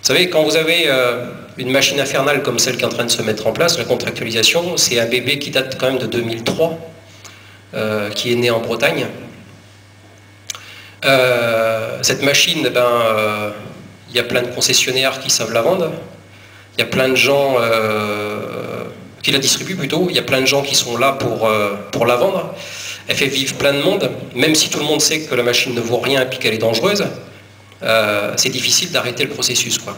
savez, quand vous avez une machine infernale comme celle qui est en train de se mettre en place, la contractualisation, c'est un bébé qui date quand même de 2003, qui est né en Bretagne. Cette machine, il y a plein de concessionnaires qui savent la vendre, il y a plein de gens qui la distribuent plutôt, il y a plein de gens qui sont là pour la vendre. Elle fait vivre plein de monde, même si tout le monde sait que la machine ne vaut rien et puis qu'elle est dangereuse, c'est difficile d'arrêter le processus, quoi.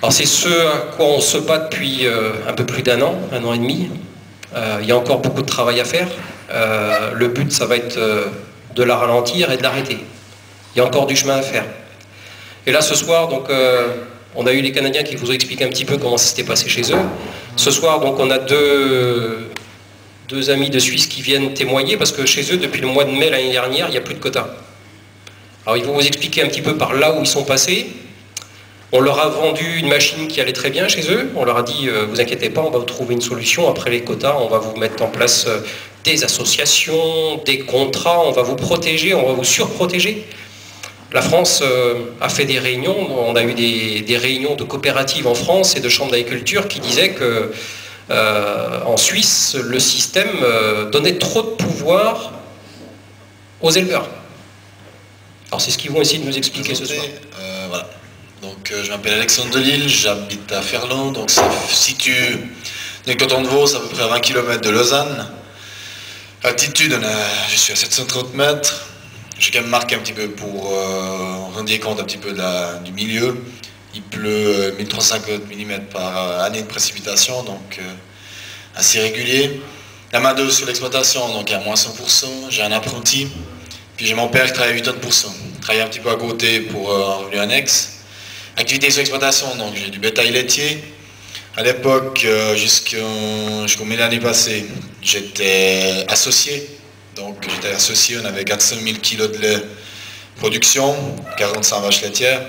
Alors c'est ce à quoi on se bat depuis un peu plus d'un an et demi. Il y a encore beaucoup de travail à faire. Le but, ça va être de la ralentir et de l'arrêter. Il y a encore du chemin à faire. Et là, ce soir, donc, on a eu les Canadiens qui vous ont expliqué un petit peu comment ça s'était passé chez eux. Ce soir, donc, on a deux amis de Suisse qui viennent témoigner, parce que chez eux, depuis le mois de mai l'année dernière, il n'y a plus de quotas. Alors, ils vont vous expliquer un petit peu par là où ils sont passés. On leur a vendu une machine qui allait très bien chez eux. On leur a dit, vous inquiétez pas, on va vous trouver une solution. Après les quotas, on va vous mettre en place des associations, des contrats, on va vous protéger, on va vous surprotéger. La France a fait des réunions, on a eu des réunions de coopératives en France et de chambres d'agriculture qui disaient que en Suisse, le système donnait trop de pouvoir aux éleveurs. Alors c'est ce qu'ils vont essayer de nous expliquer ce soir. Voilà. Donc je m'appelle Alexandre Delille, j'habite à Ferland, donc ça se situe dans le canton de Vaud, à peu près à 20 km de Lausanne. Altitude, je suis à 730 mètres. J'ai quand même marqué un petit peu pour rendre compte un petit peu du milieu. Il pleut 1350 mm par année de précipitation, donc assez régulier. La main d'œuvre sur l'exploitation, donc à moins 100%. J'ai un apprenti, puis j'ai mon père qui travaille à 80%. Il travaille un petit peu à côté pour un revenu annexe. Activité sur l'exploitation, donc j'ai du bétail laitier. À l'époque, jusqu'au mai de l'année passée, j'étais associé. Donc j'étais associé, on avait 400 000 kg de lait production, 45 vaches laitières.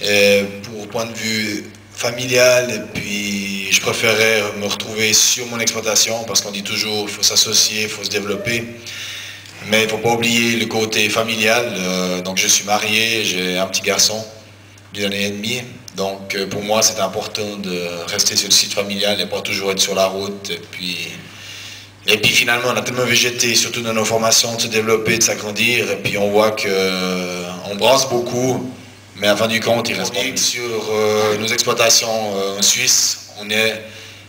Et pour point de vue familial, et puis je préférais me retrouver sur mon exploitation parce qu'on dit toujours il faut s'associer, il faut se développer. Mais il ne faut pas oublier le côté familial. Donc je suis marié, j'ai un petit garçon d'une année et demie. Donc pour moi c'est important de rester sur le site familial et pas toujours être sur la route. Et puis finalement on a tellement végété, surtout dans nos formations, de se développer, de s'agrandir. Et puis on voit qu'on brasse beaucoup, mais à la fin du compte il reste pas. Sur nos exploitations en Suisse, on est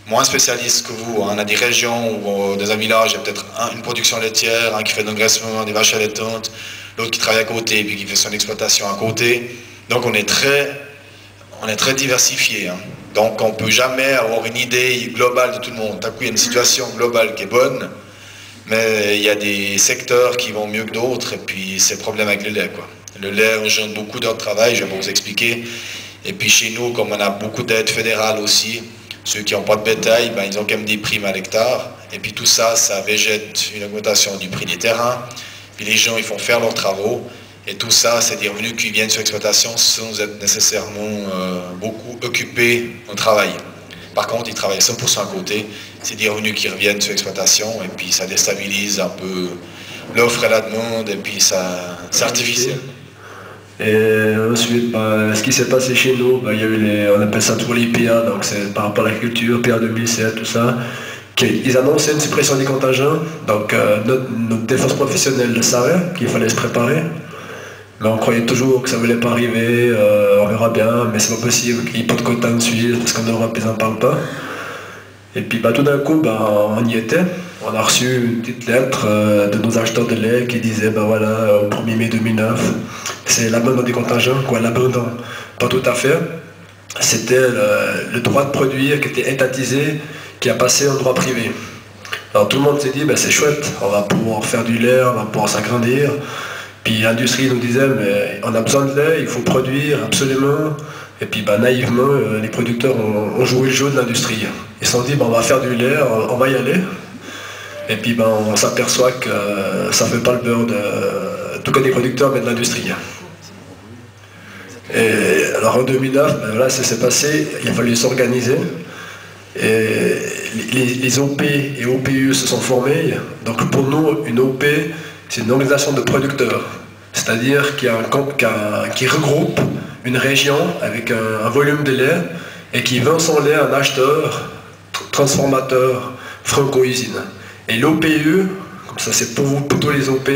moins spécialiste que vous. On a des régions ou dans un village, il y a peut-être une production laitière, un qui fait de l'engraissement, des vaches allaitantes, l'autre qui travaille à côté et puis qui fait son exploitation à côté. Donc on est très diversifié. Hein. Donc on ne peut jamais avoir une idée globale de tout le monde. D'un coup, il y a une situation globale qui est bonne, mais il y a des secteurs qui vont mieux que d'autres, et puis c'est le problème avec le lait, quoi. Le lait engendre beaucoup d'heures de travail, je vais vous expliquer. Et puis chez nous, comme on a beaucoup d'aides fédérales aussi, ceux qui n'ont pas de bétail, ils ont quand même des primes à l'hectare. Et puis tout ça, ça végète une augmentation du prix des terrains. Puis les gens, ils font faire leurs travaux. Et tout ça, c'est des revenus qui viennent sur l'exploitation sans être nécessairement beaucoup occupés au travail. Par contre, ils travaillent 100% à côté. C'est des revenus qui reviennent sur l'exploitation et puis ça déstabilise un peu l'offre et la demande et puis ça, c'est artificiel. Et ensuite, ce qui s'est passé chez nous, il y a eu on appelle ça toujours les PA, donc c'est par rapport à l'agriculture, PA 2007, tout ça. Ils annonçaient une suppression des contingents, donc notre défense professionnelle le savait, qu'il fallait se préparer. Mais on croyait toujours que ça ne voulait pas arriver, on verra bien, mais c'est pas possible qu'il n'y ait pas de quota en Suisse, parce qu'en Europe, ils n'en parlent pas. Et puis tout d'un coup, on y était. On a reçu une petite lettre de nos acheteurs de lait qui disait, voilà, au 1er mai 2009, c'est l'abandon des contingents, quoi, l'abandon. Pas tout à fait. C'était le droit de produire qui était étatisé, qui a passé en droit privé. Alors tout le monde s'est dit, c'est chouette, on va pouvoir faire du lait, on va pouvoir s'agrandir. Puis l'industrie nous disait, mais on a besoin de lait, il faut produire absolument. Et puis naïvement, les producteurs ont joué le jeu de l'industrie. Ils se sont dit, on va faire du lait, on va y aller. Et puis on s'aperçoit que ça ne fait pas le beurre en tout cas des producteurs, mais de l'industrie. Et alors en 2009, là ça s'est passé, il a fallu s'organiser. Et les OP et OPU se sont formés. Donc pour nous, une OP, c'est une organisation de producteurs. c'est-à-dire qui regroupe une région avec un volume de lait et qui vend son lait à un acheteur, transformateur, franco-usine. Et l'OPE, comme ça c'est pour tous les OP,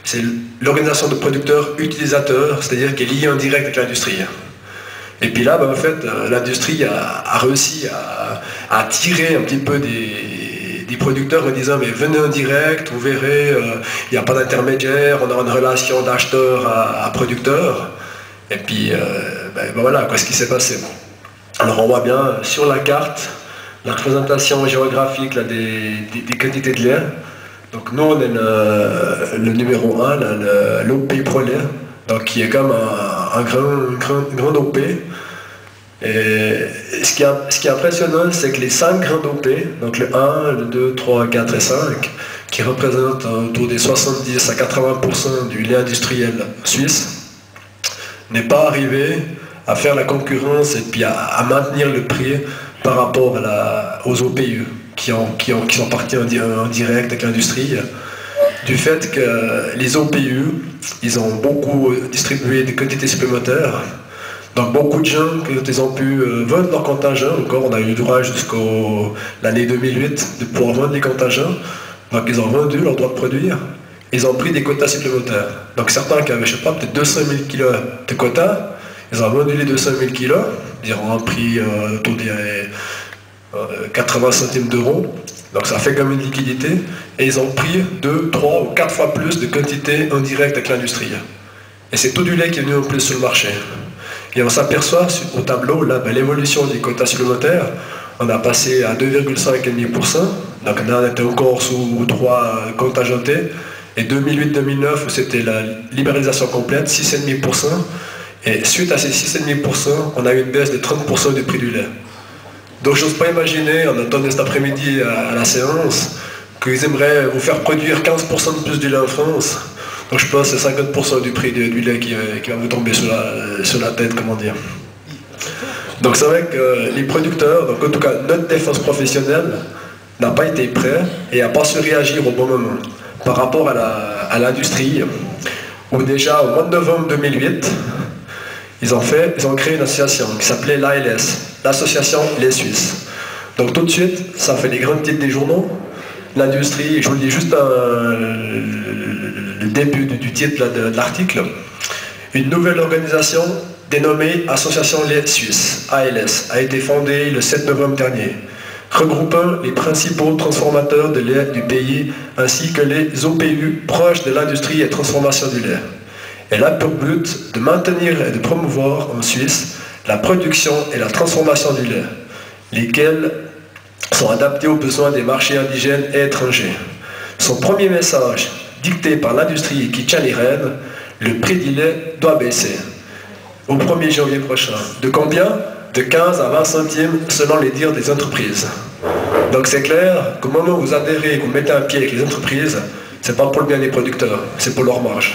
c'est l'organisation de producteurs utilisateurs, c'est-à-dire qui est liée en direct avec l'industrie. Et puis là, en fait, l'industrie a réussi à attirer un petit peu des producteurs en disant mais venez en direct, vous verrez, il n'y a pas d'intermédiaire, on a une relation d'acheteur à producteur. Et puis voilà ce qui s'est passé. Alors on voit bien sur la carte la représentation géographique là, des quantités de lait. Donc nous on est le numéro 1, l'OP Pro lait, donc qui est comme un grand OP. Et ce qui est impressionnant, c'est que les 5 grands OP, donc le 1, le 2, 3, 4 et 5, qui représentent autour des 70 à 80% du lait industriel suisse, n'est pas arrivé à faire la concurrence et puis à maintenir le prix par rapport aux OPE qui sont partis en direct avec l'industrie, du fait que les OPE, ils ont beaucoup distribué des quantités supplémentaires. Donc beaucoup de gens, quand ils ont pu vendre leur contingent, encore on a eu le droit jusqu'à l'année 2008 de pouvoir vendre les contingents, donc ils ont vendu leur droit de produire, ils ont pris des quotas supplémentaires. Donc certains qui avaient, je sais pas, peut-être 200 000 kilos de quotas, ils ont vendu les 200 000 kilos, ils ont un prix autour des 80 centimes d'euros, donc ça fait comme une liquidité, et ils ont pris 2, 3 ou 4 fois plus de quantité en direct avec l'industrie. Et c'est tout du lait qui est venu en plus sur le marché. Et on s'aperçoit au tableau, là, l'évolution des quotas supplémentaires, on a passé à 2,5%, donc là on était encore sous 3 contingentés, et 2008-2009 où c'était la libéralisation complète, 6,5%, et suite à ces 6,5%, on a eu une baisse de 30% du prix du lait. Donc j'ose pas imaginer, on entendait cet après-midi à la séance, qu'ils aimeraient vous faire produire 15% de plus du lait en France. Donc je pense que c'est 50% du prix du lait qui va vous tomber sur la tête, comment dire. Donc c'est vrai que les producteurs, donc en tout cas notre défense professionnelle, n'a pas été prêt et n'a pas su réagir au bon moment. Par rapport à l'industrie, où déjà au mois de novembre 2008, ils ont créé une association qui s'appelait l'ALS, l'Association Lait Suisse. Donc tout de suite, ça fait les grands titres des journaux. L'industrie, je vous lis juste le début du titre là, de l'article. Une nouvelle organisation dénommée Association Lait Suisse, ALS, a été fondée le 7 novembre dernier, regroupant les principaux transformateurs de lait du pays ainsi que les OPU proches de l'industrie et transformation du lait. Elle a pour but de maintenir et de promouvoir en Suisse la production et la transformation du lait, lesquels sont adaptés aux besoins des marchés indigènes et étrangers. Son premier message, dicté par l'industrie qui tient les rênes, le prix du lait doit baisser au 1er janvier prochain. De combien? De 15 à 20 centimes selon les dires des entreprises. Donc c'est clair qu'au moment où vous adhérez et que vous mettez un pied avec les entreprises, c'est pas pour le bien des producteurs, c'est pour leur marge.